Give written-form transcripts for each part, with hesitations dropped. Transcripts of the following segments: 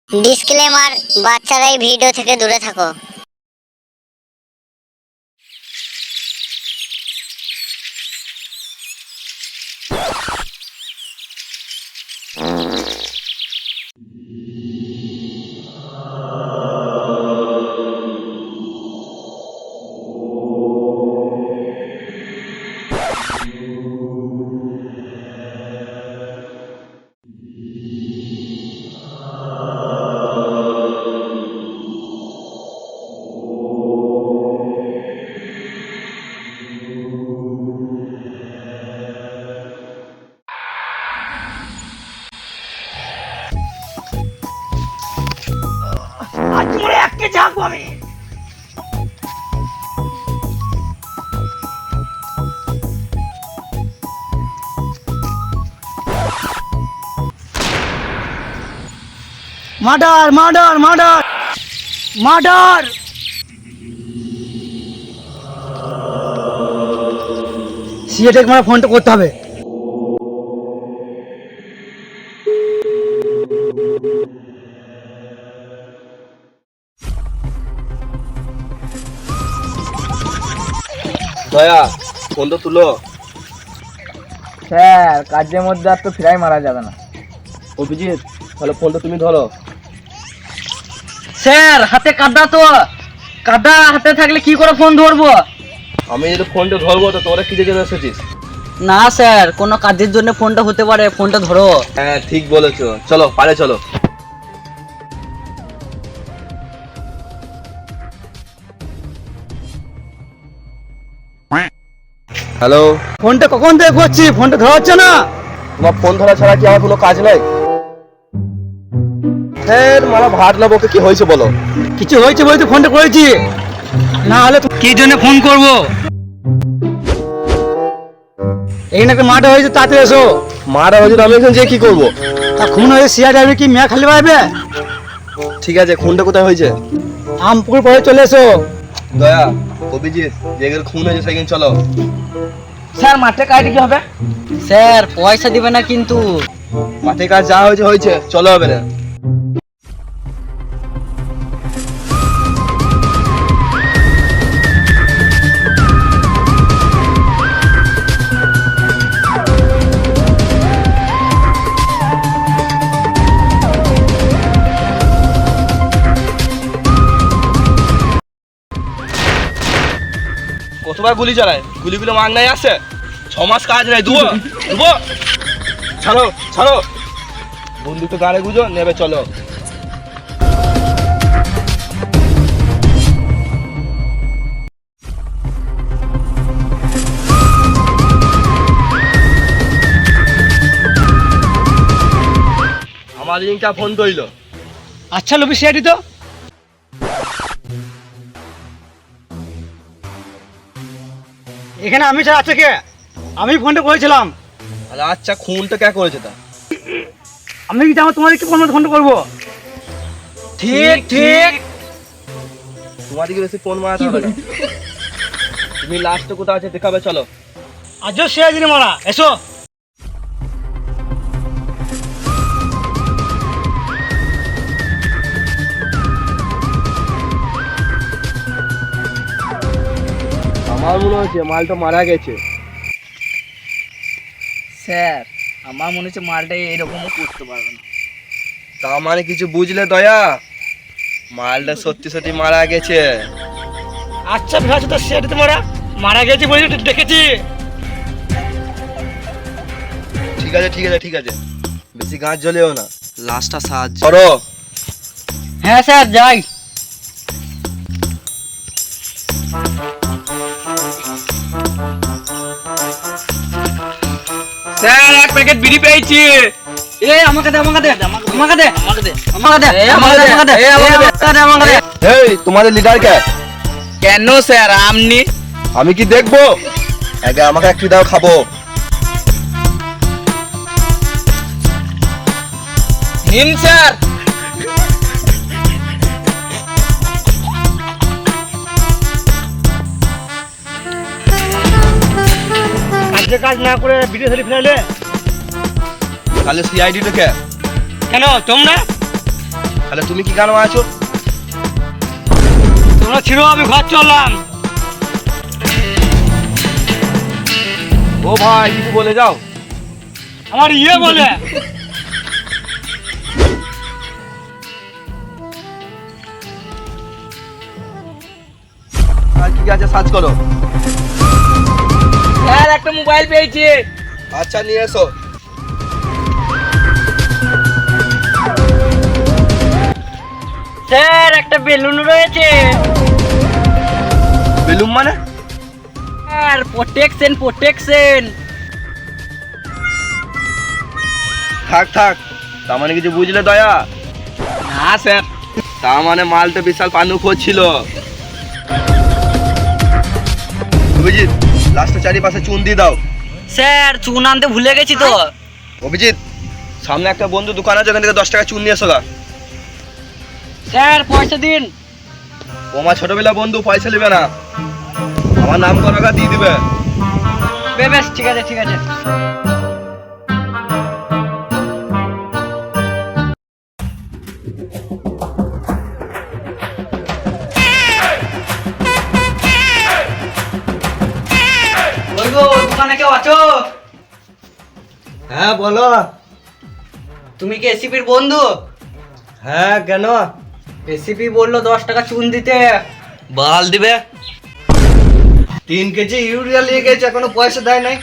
Disclaimer, বাচ্চারা এই video থেকে দূরে থাকো। Murder murder murder murder. সিএটেক মানে ফোনটা করতে হবে। দয়া ফোনটা তুলো। স্যার কাজের মধ্যে আর তো ফিরাই মারা যাবে না। অভিজিৎ তাহলে ফোনটা তুমি ধরো। স্যার হাতে কাদা, তো কাদা হাতে থাকলে কি করে ফোন ধরবো? আমি যদি ফোনটা ধরবো তো তোরা কি জন্য এসেছিস? না স্যার, কোনো কাজের জন্য ফোনটা হতে পারে, ফোনটা ধরো। হ্যাঁ ঠিক বলেছো, চলো পারে চলো। হ্যালো, ফোনটা কখন থেকে করছি, ফোনটা ধরা হচ্ছে না। তোমার ফোন ধরা ছাড়া কি আমার কোনো কাজ নাই? স্যার মারা ভাত না বকে কি হয়েছে বলো? কিছু হয়েছে বলতে ফোনটা করেছি, না হলে কি জন্য ফোন করবো? এখানে একটা মাঠা হয়েছে, তাতে এসো। মারা হয়েছে, আমি এখন যে কি করবো? তা খুন হয়েছে, সিয়া যাবে কি মেয়া খালি পাবে? ঠিক আছে, খুনটা কোথায় হয়েছে? আমপুকুর পরে চলে এসো। দয়া অভিজিৎ যেখানে খুন হয়েছে সেখানে চলো। স্যার মাঠে কাজে কি হবে? স্যার পয়সা দিবে না কিন্তু। মাঠে কাজ যা হয়েছে হয়েছে, চলো হবে না। কতবার গুলি চালায়, গুলিগুলো মাংনাই আছে। 6 মাস কাজ নাই, দুবো দুবো। ছাড়ো ছাড়ো, বন্দুক তো গাড়ে গুজো নেবে, চলো। আমার লিঙ্কটা ফোন তৈল। আচ্ছা লোবি সিয়াটি তো এখানে আমি ছাড়া আছে কে? আমি ফোনটা করেছিলাম। আচ্ছা খুনটা কে করেছে তা? আমি কি জানো তোমাদের কি ফোনটা করবো? ঠিক ঠিক। তোমাদেরকে বেশি ফোন মারাতে হবে না। তুমি লাস্টে কোথাও আছে দেখাবে, চলো। আজও সিয়া দিনে মারা, এসো। আমার মনে হচ্ছে মালটা মারা গেছে। স্যার আমার মনে হচ্ছে মালটা এরকমও করতে পারবে না। তা মানে কিছু বুঝলে দয়া? মালটা সত্যি সত্যি মারা গেছে। আচ্ছা ভেবেছো তো সিয়াটিতে মারা গেছে বলে দেখেছি। ঠিক আছে ঠিক আছে ঠিক আছে, বেশি গাছ জ্বলেও না, লাশটা সাহায্য করো। হ্যাঁ স্যার যাই। স্যার এক প্যাকেট বিড়ি পেয়েছি। এ আমাকে দে আমাকে দে আমাকে দে আমাকে দে আমাকে দে আমাকে দে আমাকে দে আমাকে দে। এই তোমাদের লিডার কে? কেন স্যার আমনি? আমি কি দেখবো? আগে আমাকে একটু দাও, খাবো। নিন স্যার। কাজ না করে ভিডিও ধরে ফেলাইলে তাহলে সিআইডি টা কে? কেন তোমরা? তাহলে তুমি কি কেন আছো? তোমরা ছিল, আমি ঘর চললাম। ও ভাই কিছু বলে যাও। আমার ইয়ে বলে আর কি আছে সার্চ করো। স্যার একটা মোবাইল পেয়েছি। আচ্ছা নিয়ে এসো। স্যার একটা বেলুন রয়েছে। বেলুন মানে? Sir protection. থাক থাক, তার মানে কিছু বুঝলে দয়া? না স্যার। তার মানে মালটা বিশাল পানু করছিল। অভিজিৎ লাস্টে চারিপাশে চুন দিয়ে দাও। স্যার চুন আনতে ভুলে গেছি তো। অভিজিৎ সামনে একটা বন্ধু দোকান আছে, ওখান থেকে 10 টাকা চুন নিয়ে এসো গা। স্যার পয়সা দিন। ও আমার ছোটবেলা বন্ধু, পয়সা নেবে না, আমার নাম করা দিয়ে দিবে। বেশ ঠিক আছে ঠিক আছে। ওই গো দোকানে কেউ আছো? হ্যাঁ বলো। তুমি কি এসিপির বন্ধু? হ্যাঁ কেন? এসিপি বললো 10 টাকা চুন দিতে। বাল দিবে। 3 কেজি ইউরিয়া নিয়ে গেছে, এখনো পয়সা দেয় নাই।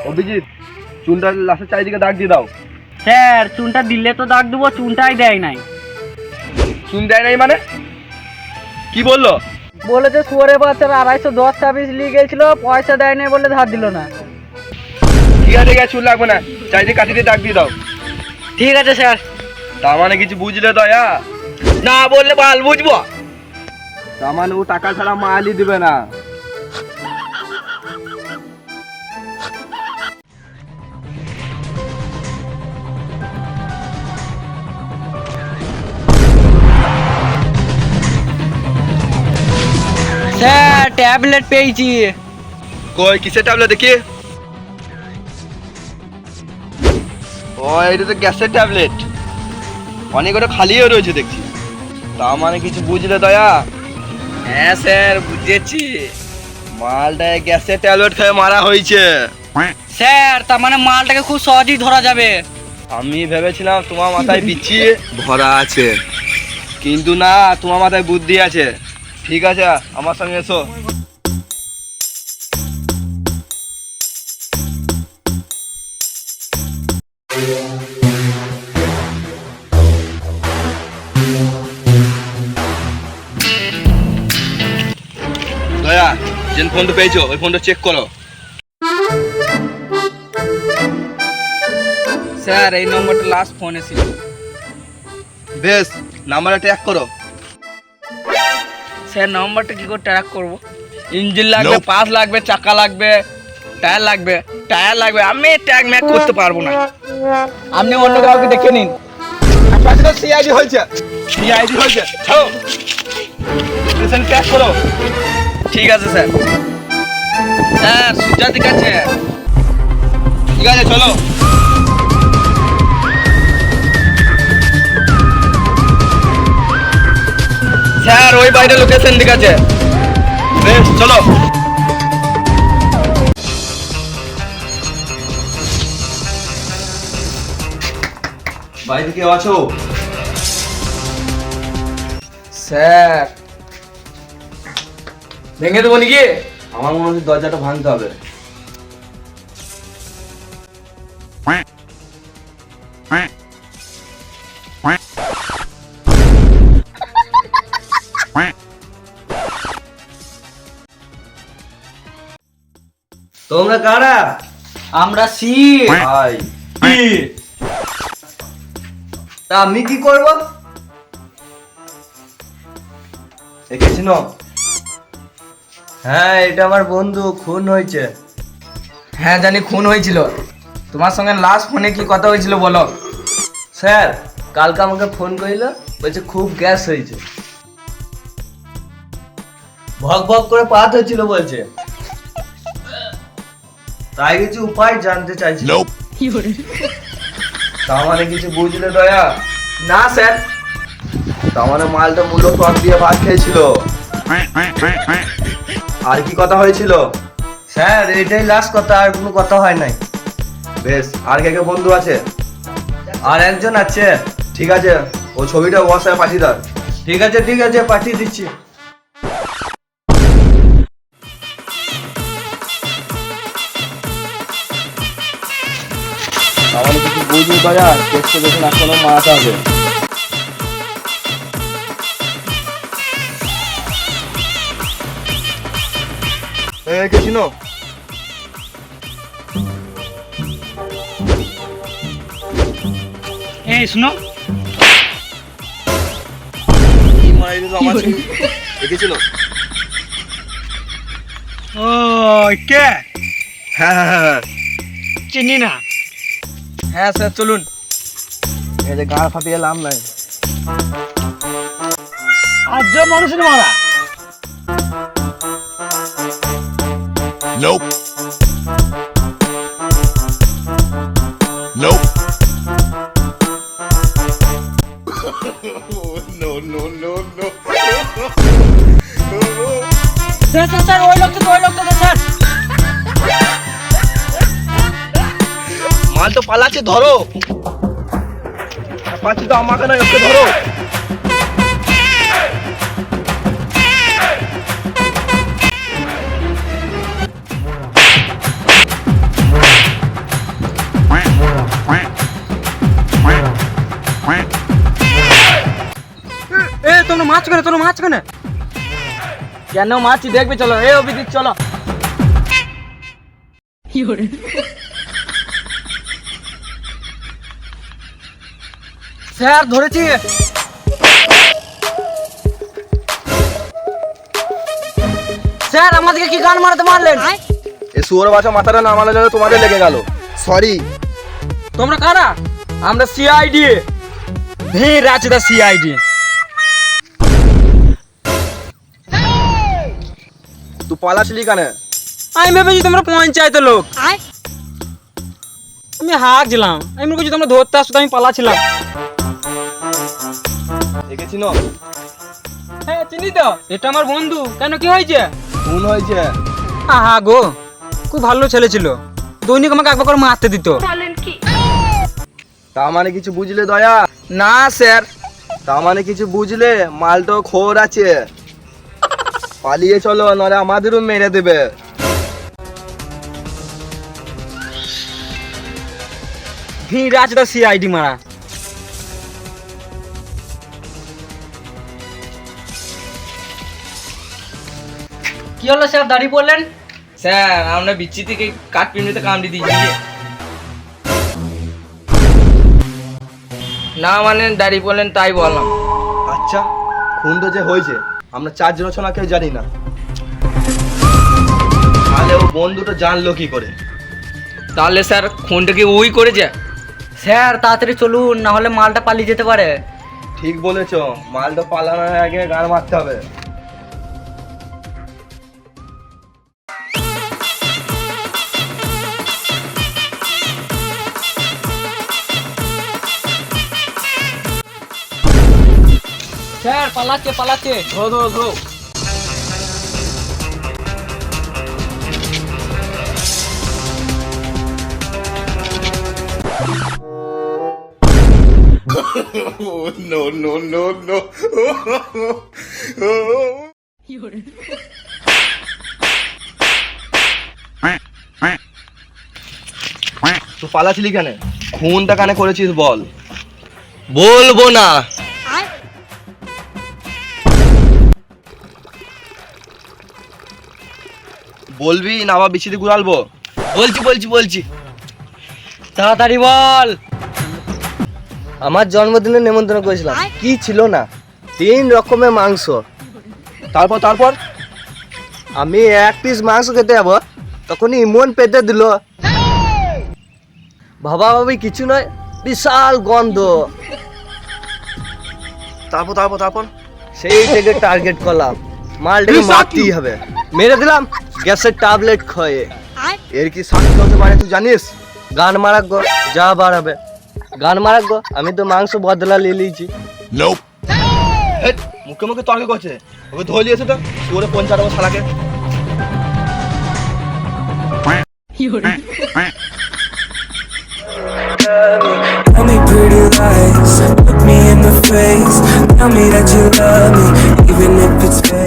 অভিজিৎ চুনটা লাস্টের চারিদিকে দাগ দিয়ে দাও। স্যার চুনটা দিলে তো দাগ দেবো, চুনটাই দেয় নাই। চুন দেয় নাই মানে কি বললো? বলেছে সুয়ারে বাচ্চার 210 ছাব্বিশ নিয়ে গেছিল, পয়সা দেয় নাই বলে ধার দিল না। ঠিক আছে ঠিক আছে, চুন লাগবে না, চারিদিকে কাঠি দিয়ে দাগ দিয়ে দাও। ঠিক আছে স্যার। তার মানে কিছু বুঝলে দয়া? না বললে বাল বুঝবো। তার মানে ও টাকা ছাড়া মালই দিবে না। স্যার ট্যাবলেট পেয়েছি। কই কিসের ট্যাবলেট দেখি? ও এটা তো গ্যাসের ট্যাবলেট, অনেক ওটা খালিও রয়েছে দেখছি। তার মানে কিছু বুঝলে দয়া? হ্যাঁ স্যার বুঝেছি। মালটা গ্যাসের ট্যাবলেট খেয়ে মারা হয়েছে। স্যার তার মানে মালটাকে খুব সহজেই ধরা যাবে। আমি ভেবেছিলাম তোমার মাথায় বিচ্ছি ভরা আছে, কিন্তু না, তোমার মাথায় বুদ্ধি আছে। ঠিক আছে আমার সঙ্গে এসো। দয়া যে ফোনটা পেয়েছো ওই ফোনটা চেক করো। স্যার এই নম্বরটা লাস্ট ফোনে ছিল। বেশ, নাম্বারটা ট্র্যাক করো। স্যার নম্বরটা কি করে ট্র্যাক করব? ইঞ্জিন লাগবে, Nope. পাস লাগবে, চাকা লাগবে, টায়ার লাগবে। আমি ট্যাগ ম্যাক করতে পারবো না। আপনি অন্য কাউকে দেখে নিন। সিআইডি হয়েছে, সিআইডি হয়েছে, ছাড়ো স্টেশন ট্র্যাক করো। ঠিক আছে স্যার। স্যার সুজা ঠিক আছে। ঠিক আছে চলো। স্যার ওই বাইরে লোকেশন ঠিক আছে। বেশ চলো। বাইরে কেউ আছো? স্যার ভেঙে দেবো নাকি? আমার মনে হচ্ছে দরজাটা ভাঙতে হবে। তোমরা কারা? আমরা সি। ভাই তা আমি কি করব? দেখেছি না? হ্যাঁ এটা আমার বন্ধু, খুন হয়েছে। হ্যাঁ জানি খুন হয়েছিল। তোমার সঙ্গে লাস্ট ফোনে কি কথা হয়েছিল বলো? স্যার কালকে আমাকে ফোন করিল, বলছে খুব গ্যাস হয়েছে, ভক ভক করে পাত হচ্ছিল বলছে। তাই কিছু উপায় জানতে চাইছি। তার মানে কিছু বুঝলে দয়া? না স্যার। তার মানে মালটা মূল্য টক দিয়ে ভাত খেয়েছিল। আর কি কথা হয়েছিল? স্যার এটাই লাস্ট কথা, আর কোনো কথা হয় নাই। বেশ, আর কে কে বন্ধু আছে? আর একজন আছে। ঠিক আছে, ও ছবিটা হোয়াটসঅ্যাপে পাঠিয়ে দাও। ঠিক আছে ঠিক আছে, পাঠিয়ে দিচ্ছি। আমার কিছু বুঝলি দয়া, কেসটা দেখুন এখনো মারাতে হবে। কে চিনো? এই শুনো, কি মারাই দিল আমার ছবি? দেখেছিল? ও কে? হ্যাঁ হ্যাঁ হ্যাঁ, চিনি না। হ্যাঁ স্যার চলুন। এই যে গাঁ ফাটিয়ে লাভ নাই। আজ মানুষের মারা। Nope. Nope. No, no, no, no. Sir sir sir, ওই লোকটা স্যার। মাল তো পালাচ্ছে, ধরো। পাচ্ছি তো আমাকে নয়, ওকে ধরো। এ তোমরা মাছ কেন? কেন মাছ দেখবে? চলো এ অভিজিৎ চলো। স্যার ধরেছি। স্যার আমাদেরকে কি গান মারাতে মারলেন? এই শুয়োর বাচ্চা মাথাটা না মারার জন্য তোমাদের লেগে গেল। সরি। তোমরা কারা? আমরা সিআইডি। ভিড় আছে দা সিআইডি। তুই পালাছিলি কেন? আমি ভেবেছি তোমরা পঞ্চায়েতের লোক। আমি হাঁকছিলাম, আমি মনে করছি তোমরা ধরতে আসছো, আমি পালাছিলাম। একে চিনো? হ্যাঁ চিনি তো, এটা আমার বন্ধু। কেন কি হয়েছে? খুন হয়েছে। আহা গো, খুব ভালো ছেলে ছিল, দৈনিক আমাকে একবার করে মারতে দিত। তার মানে কিছু বুঝলে দয়া? না স্যার। তার মানে কিছু বুঝলে? মালটা খোর আছে, পালিয়ে চলো, নলে আমাদেরও মেরে দেবে। ভিড় আছে দা সিআইডি মারা। কি হলো স্যার, দাঁড়িয়ে পড়লেন? স্যার আমরা বিচ্ছি থেকে কাঠ পিমড়িতে কামড়ে দিয়েছি। না মানে দাঁড়িয়ে পড়লেন তাই বললাম। আচ্ছা, খুন তো যে হয়েছে আমরা চারজন ছনা কেউ জানি না, তাহলে ও বন্ধুটা জানলো কি করে? তাহলে স্যার খুনটা কি ওই করেছে? স্যার তাড়াতাড়ি চলুন, না হলে মালটা পালিয়ে যেতে পারে। ঠিক বলেছ, মালটা পালানোর আগে গান মারতে হবে। স্যার পালাচ্ছে। ধরো। No, no, no, no. তুই পালাছিলি কেন? খুনটা কানে করেছিস বল। বলবো না। বলবি না আবার বিচিতে ঘুরালবো? বলছি। তাড়াতাড়ি বল। আমার জন্মদিনে নেমন্তন্ন করেছিলাম, কি ছিল না? 3 রকমের মাংস। তারপর আমি 1 পিস মাংস খেতে যাবো, তখনই ইমন পেতে দিল। ভাবি কিছু নয়, বিশাল গন্ধ। তারপর সেই থেকে টার্গেট করলাম, মালটাকে মারতেই হবে। মেরে দিলাম গ্যাসের ট্যাবলেট খেয়ে। এর কি শাস্তি হতে পারে তুই জানিস? গান মারাক গো, যা বাড়াবে গান মারাক গো। আমি তো মাংস বদলা নিয়ে লিয়েছি। Nope. হেট, মুখে মুখে তর্ক করছে। ওকে ধরে নিয়েছে তো ওরে 50 টাকা শালাকে। Tell me pretty lies, look me in the face. Tell me that you love me, even if it's fake.